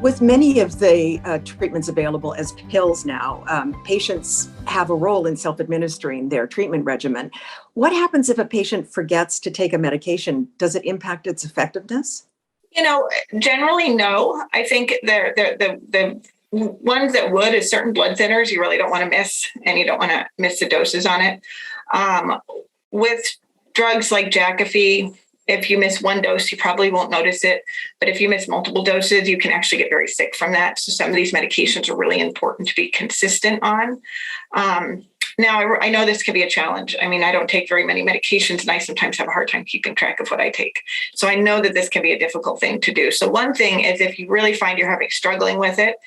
With many of the treatments available as pills now, patients have a role in self-administering their treatment regimen. What happens if a patient forgets to take a medication? Does it impact its effectiveness? Generally, no. I think the ones that would is certain blood thinners you really don't want to miss, and you don't want to miss the doses on it. With drugs like Jakafi, if you miss one dose, you probably won't notice it. But if you miss multiple doses, you can actually get very sick from that. So some of these medications are really important to be consistent on. Now, I know this can be a challenge. I mean, I don't take very many medications, and I sometimes have a hard time keeping track of what I take. So I know that this can be a difficult thing to do. So one thing is, if you really find you're struggling with it,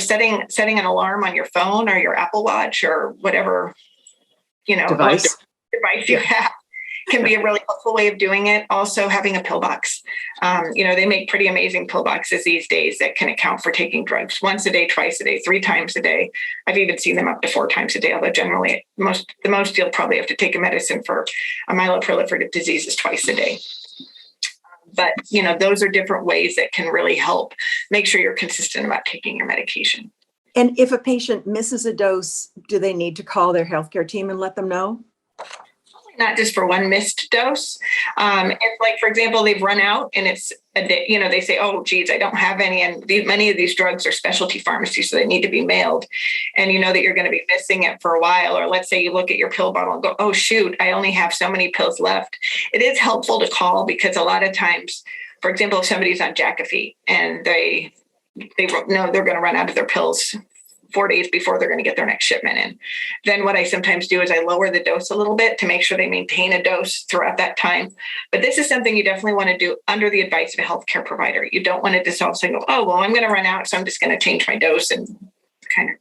setting an alarm on your phone or your Apple Watch or whatever, Device you have, can be a really helpful way of doing it. Also, having a pill box. They make pretty amazing pill boxes these days that can account for taking drugs once a day, twice a day, 3 times a day. I've even seen them up to 4 times a day, although generally the most you'll probably have to take a medicine for a myeloproliferative disease is twice a day. But, those are different ways that can really help make sure you're consistent about taking your medication. And if a patient misses a dose, do they need to call their healthcare team and let them know? Not just for one missed dose. It's like, for example, they've run out and it's a day, they say, oh, geez, I don't have any. And many of these drugs are specialty pharmacies, so they need to be mailed. And you know that you're going to be missing it for a while. Or let's say you look at your pill bottle and go, oh, shoot, I only have so many pills left. It is helpful to call, because a lot of times, for example, if somebody's on Jakafi and they know they're going to run out of their pills 4 days before they're going to get their next shipment in. Then what I sometimes do is I lower the dose a little bit to make sure they maintain a dose throughout that time. But this is something you definitely want to do under the advice of a healthcare provider. You don't want to just all of a sudden go, oh, well, I'm going to run out, so I'm just going to change my dose and kind of